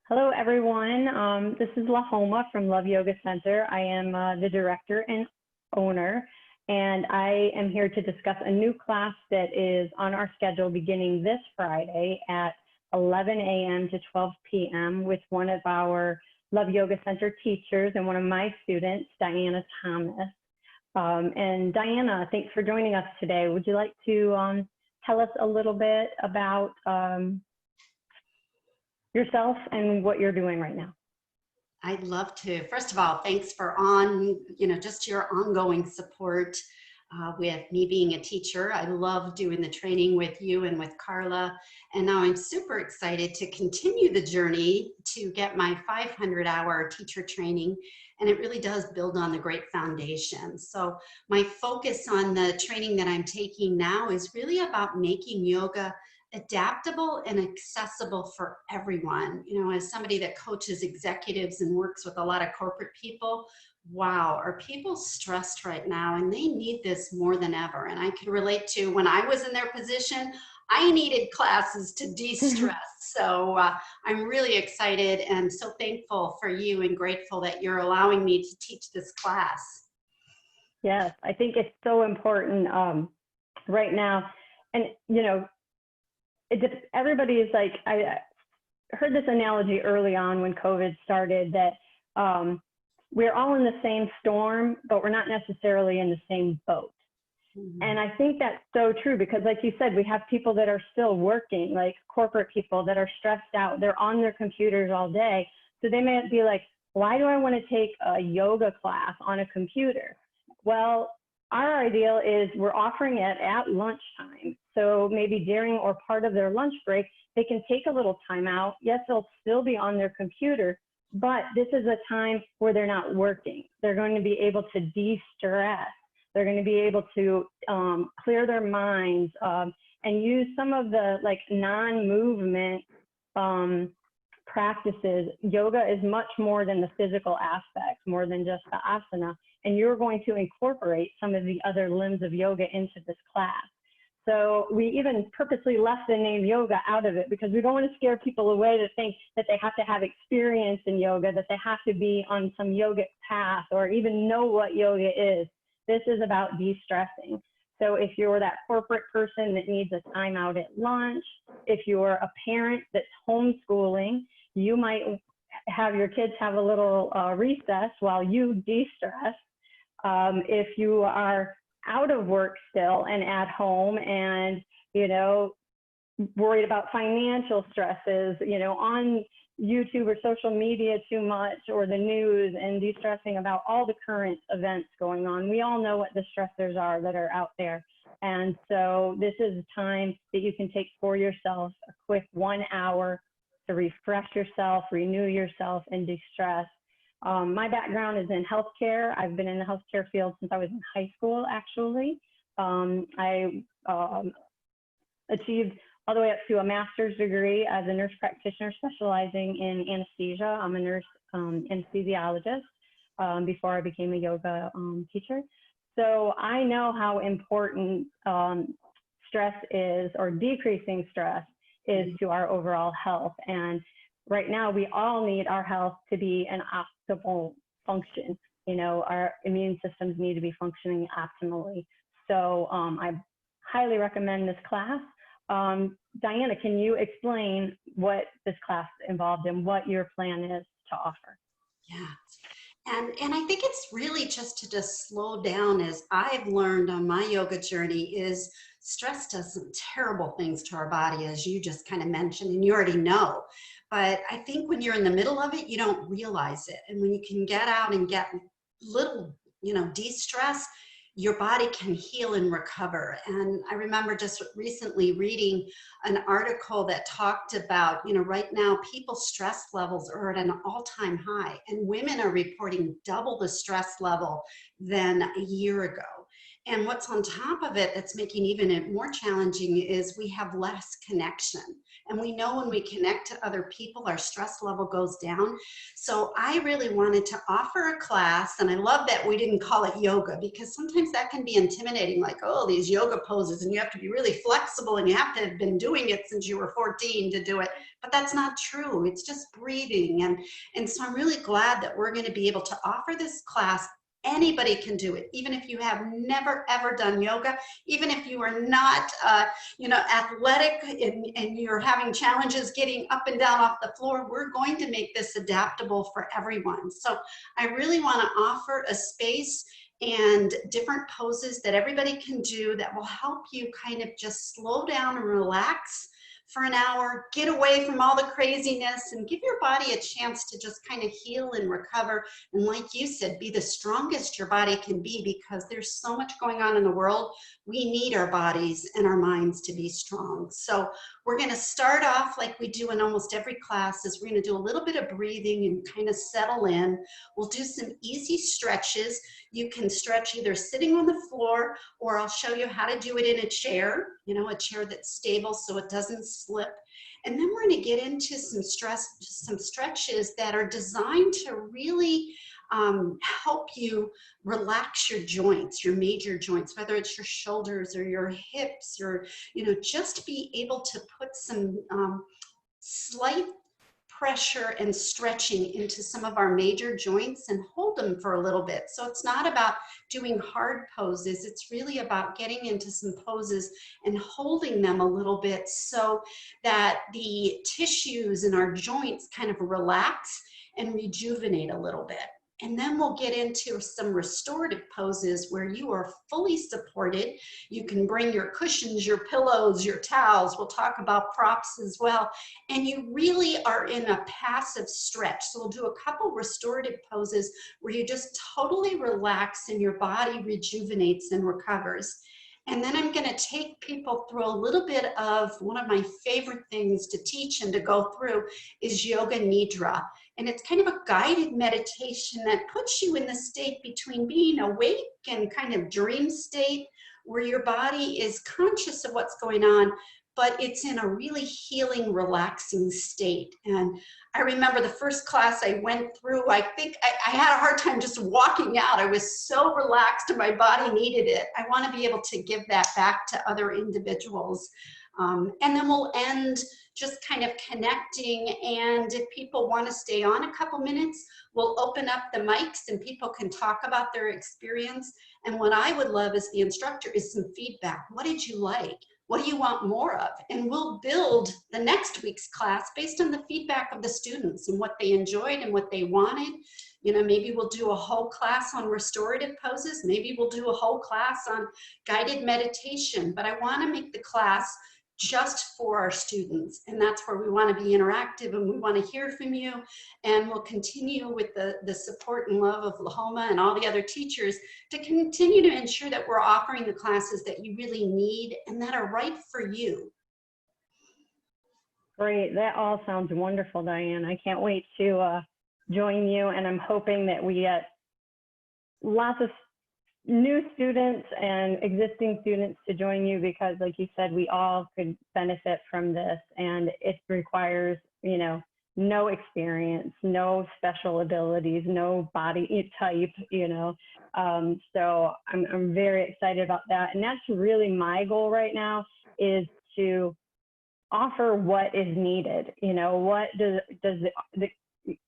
Hello, everyone. This is Lahoma from Love Yoga Center. I am the director and owner, and I am here to discuss a new class that is on our schedule beginning this Friday at 11 a.m. to 12 p.m. with one of our Love Yoga Center teachers and one of my students, Diana Thomas. And Diana, thanks for joining us today. Would you like to tell us a little bit about yourself and what you're doing right now? I'd love to. First of all, thanks for just your ongoing support with me being a teacher. I love doing the training with you and with Carla. And now I'm super excited to continue the journey to get my 500-hour teacher training. And it really does build on the great foundation. So my focus on the training that I'm taking now is really about making yoga adaptable and accessible for everyone. You know, as somebody that coaches executives and works with a lot of corporate people, wow, are people stressed right now? And they need this more than ever. And I can relate to when I was in their position, I needed classes to de-stress. So I'm really excited and so thankful for you and grateful that you're allowing me to teach this class. Yes, I think it's so important right now. And, you know, everybody is like, I heard this analogy early on when COVID started that we're all in the same storm, but we're not necessarily in the same boat. Mm-hmm. And I think that's so true because like you said, we have people that are still working, like corporate people that are stressed out. They're on their computers all day. So they may be like, why do I want to take a yoga class on a computer? Well, our ideal is we're offering it at lunchtime. So maybe during or part of their lunch break, they can take a little time out. Yes, they'll still be on their computer, but this is a time where they're not working. They're going to be able to de-stress. They're going to be able to clear their minds and use some of the like non-movement practices. Yoga is much more than the physical aspects, more than just the asana. And you're going to incorporate some of the other limbs of yoga into this class. So we even purposely left the name yoga out of it because we don't want to scare people away to think that they have to have experience in yoga, that they have to be on some yogic path or even know what yoga is. This is about de-stressing. So if you're that corporate person that needs a time out at lunch, if you're a parent that's homeschooling, you might have your kids have a little recess while you de-stress. If you are out of work still and at home and, you know, worried about financial stresses, you know, on YouTube or social media too much or the news and de-stressing about all the current events going on. We all know what the stressors are that are out there. And so this is a time that you can take for yourself, a quick 1 hour to refresh yourself, renew yourself, and de-stress. My background is in healthcare. I've been in the healthcare field since I was in high school, actually. I achieved all the way up to a master's degree as a nurse practitioner specializing in anesthesia. I'm a nurse anesthesiologist before I became a yoga teacher. So I know how important stress is, or decreasing stress is, to our overall health. And right now, we all need our health to be an optimal function. You know, our immune systems need to be functioning optimally. So I highly recommend this class. Diana, can you explain what this class involved and what your plan is to offer? Yeah. And I think it's really just slow down, as I've learned on my yoga journey, is stress does some terrible things to our body, as you just kind of mentioned, and you already know. But I think when you're in the middle of it, you don't realize it. And when you can get out and get little, you know, de-stress, your body can heal and recover. And I remember just recently reading an article that talked about, you know, right now people's stress levels are at an all-time high, and women are reporting double the stress level than a year ago. And what's on top of it that's making even it more challenging is we have less connection. And we know when we connect to other people, our stress level goes down. So I really wanted to offer a class, and I love that we didn't call it yoga, because sometimes that can be intimidating, like, oh, these yoga poses, and you have to be really flexible, and you have to have been doing it since you were 14 to do it. But that's not true. It's just breathing. And so I'm really glad that we're going to be able to offer this class. Anybody can do it, even if you have never ever done yoga, even if you are not athletic and you're having challenges getting up and down off the floor. We're going to make this adaptable for everyone. So I really want to offer a space and different poses that everybody can do that will help you kind of just slow down and relax for an hour, get away from all the craziness, and give your body a chance to just kind of heal and recover. And like you said, be the strongest your body can be, because there's so much going on in the world. We need our bodies and our minds to be strong. So we're going to start off like we do in almost every class, is we're going to do a little bit of breathing and kind of settle in. We'll do some easy stretches. You can stretch either sitting on the floor, or I'll show you how to do it in a chair, a chair that's stable so it doesn't slip. And then we're going to get into some stretches that are designed to really help you relax your joints, your major joints, whether it's your shoulders or your hips, or, just be able to put some slight pressure and stretching into some of our major joints and hold them for a little bit. So it's not about doing hard poses. It's really about getting into some poses and holding them a little bit so that the tissues in our joints kind of relax and rejuvenate a little bit. And then we'll get into some restorative poses where you are fully supported. You can bring your cushions, your pillows, your towels. We'll talk about props as well. And you really are in a passive stretch. So we'll do a couple restorative poses where you just totally relax and your body rejuvenates and recovers. And then I'm going to take people through a little bit of one of my favorite things to teach and to go through is Yoga Nidra. And it's kind of a guided meditation that puts you in the state between being awake and kind of dream state, where your body is conscious of what's going on, but it's in a really healing, relaxing state. And I remember the first class I went through, I think I had a hard time just walking out. I was so relaxed and my body needed it. I want to be able to give that back to other individuals. And then we'll end just kind of connecting. And if people want to stay on a couple minutes, we'll open up the mics and people can talk about their experience. And what I would love as the instructor is some feedback. What did you like? What do you want more of? And we'll build the next week's class based on the feedback of the students and what they enjoyed and what they wanted. Maybe we'll do a whole class on restorative poses. Maybe we'll do a whole class on guided meditation. But I want to make the class just for our students. And that's where we want to be interactive and we want to hear from you. And we'll continue with the support and love of Lahoma and all the other teachers to continue to ensure that we're offering the classes that you really need and that are right for you. Great. That all sounds wonderful, Diane. I can't wait to join you. And I'm hoping that we get lots of new students and existing students to join you, because like you said, we all could benefit from this, and it requires, no experience, no special abilities, no body type, so I'm very excited about that. And that's really my goal right now, is to offer what is needed. What does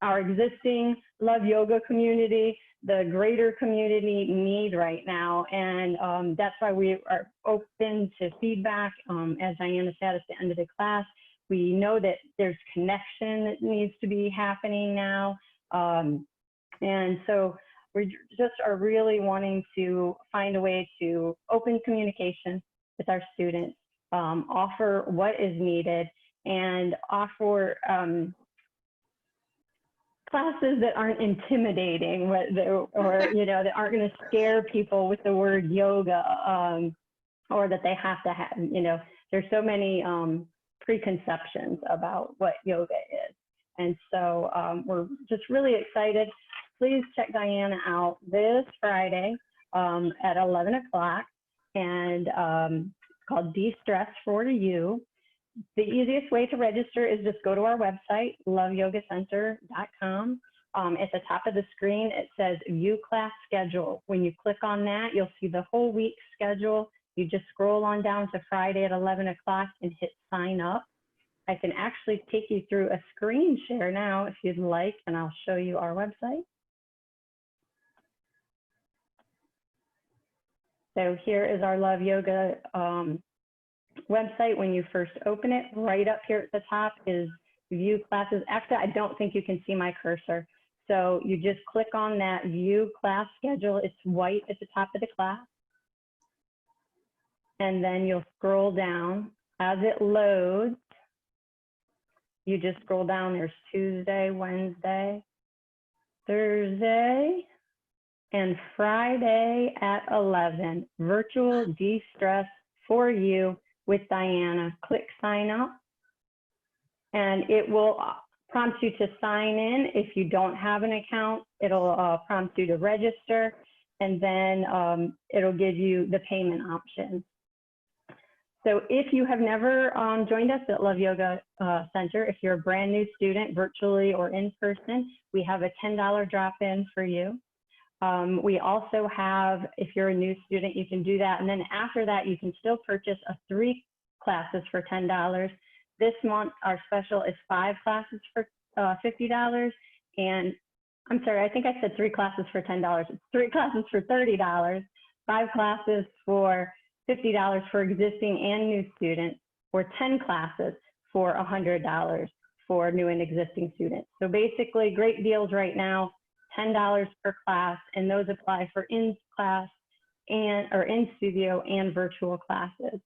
our existing Love Yoga community, the greater community need right now. And that's why we are open to feedback. As Diana said at the end of the class, we know that there's connection that needs to be happening now. And so we just are really wanting to find a way to open communication with our students, offer what is needed, and offer classes that aren't intimidating, or that aren't going to scare people with the word yoga, or that they have to have, there's so many preconceptions about what yoga is. And so we're just really excited. Please check Diana out this Friday at 11 o'clock. and it's called De-Stress for You. The easiest way to register is just go to our website, loveyogacenter.com. At the top of the screen, it says View Class Schedule. When you click on that, you'll see the whole week's schedule. You just scroll on down to Friday at 11 o'clock and hit Sign Up. I can actually take you through a screen share now if you'd like, and I'll show you our website. So here is our Love Yoga website. When you first open it, right up here at the top is View Classes. Actually, I don't think you can see my cursor. So you just click on that View Class Schedule. It's white at the top of the class. And then you'll scroll down. As it loads, you just scroll down. There's Tuesday, Wednesday, Thursday, and Friday at 11. Virtual De-Stress for You with Diana. Click Sign Up. And it will prompt you to sign in. If you don't have an account, it'll prompt you to register, and then it'll give you the payment option. So if you have never joined us at Love Yoga Center, if you're a brand new student, virtually or in person, we have a $10 drop-in for you. We also have, if you're a new student, you can do that. And then after that, you can still purchase 3 classes for $10. This month, our special is 5 classes for $50. And I'm sorry, I think I said 3 classes for $10. It's 3 classes for $30, 5 classes for $50 for existing and new students, or 10 classes for $100 for new and existing students. So basically, great deals right now, $10 per class, and those apply for in-class or in-studio and virtual classes.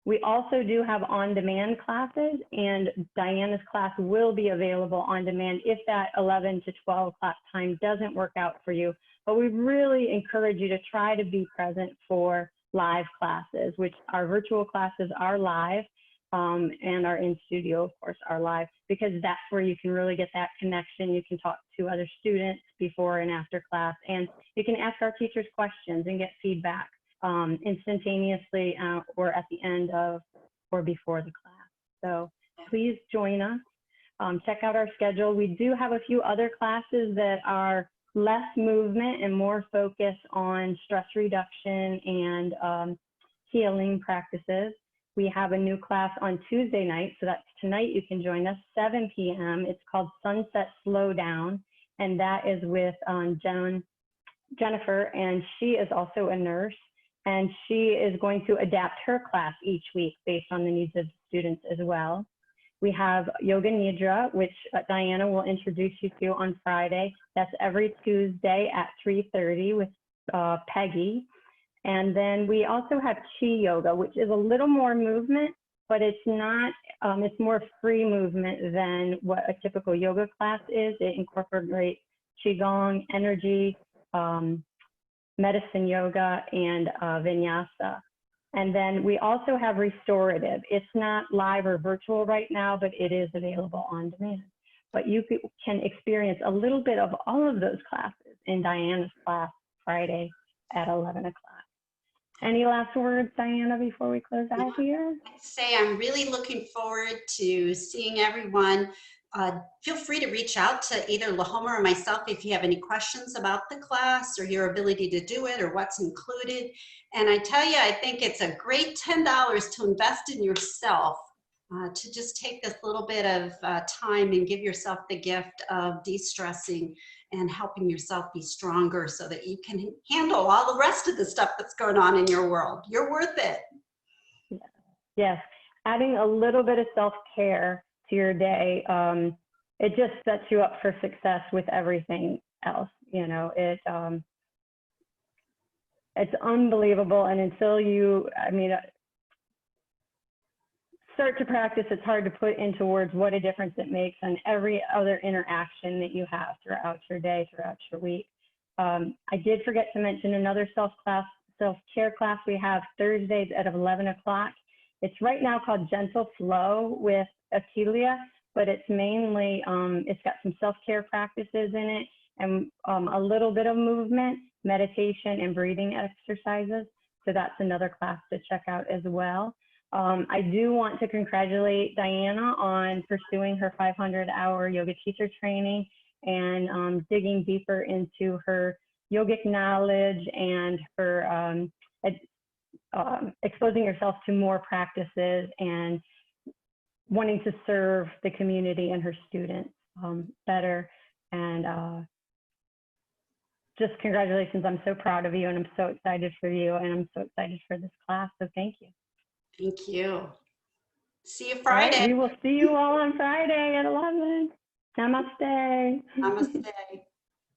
We also do have on-demand classes, and Diana's class will be available on demand if that 11 to 12 o'clock time doesn't work out for you. But we really encourage you to try to be present for live classes, which our virtual classes are live, and our in-studio, of course, are live, because that's where you can really get that connection. You can talk to other students before and after class, and you can ask our teachers questions and get feedback instantaneously or at the end of or before the class. So please join us. Check out our schedule. We do have a few other classes that are less movement and more focused on stress reduction and healing practices. We have a new class on Tuesday night, so that's tonight. You can join us, 7 p.m. It's called Sunset Slowdown, and that is with Jennifer, and she is also a nurse. And she is going to adapt her class each week based on the needs of students as well. We have Yoga Nidra, which Diana will introduce you to on Friday. That's every Tuesday at 3:30 with Peggy. And then we also have Chi Yoga, which is a little more movement, but it's not, it's more free movement than what a typical yoga class is. It incorporates Qigong, energy, medicine yoga, and vinyasa. And then we also have restorative. It's not live or virtual right now, but it is available on demand. But you can experience a little bit of all of those classes in Diana's class Friday at 11 o'clock. Any last words, Diana, before we close out here? I'd say I'm really looking forward to seeing everyone. Feel free to reach out to either Lahoma or myself if you have any questions about the class or your ability to do it or what's included. And I tell you, I think it's a great $10 to invest in yourself, to just take this little bit of time and give yourself the gift of de-stressing and helping yourself be stronger so that you can handle all the rest of the stuff that's going on in your world. You're worth it. Yes, adding a little bit of self-care to your day, it just sets you up for success with everything else. You know, it's unbelievable. And until you, start to practice, it's hard to put into words what a difference it makes on every other interaction that you have throughout your day, throughout your week. I did forget to mention another self-care class we have Thursdays at 11 o'clock. It's right now called Gentle Flow with Akelia, but it's mainly, it's got some self-care practices in it and a little bit of movement, meditation, and breathing exercises. So that's another class to check out as well. I do want to congratulate Diana on pursuing her 500-hour yoga teacher training and digging deeper into her yogic knowledge and her exposing herself to more practices and wanting to serve the community and her students better. And just congratulations. I'm so proud of you, and I'm so excited for you, and I'm so excited for this class. So thank you. Thank you. See you All right, Friday. we will see you all on Friday at 11. Namaste. Namaste.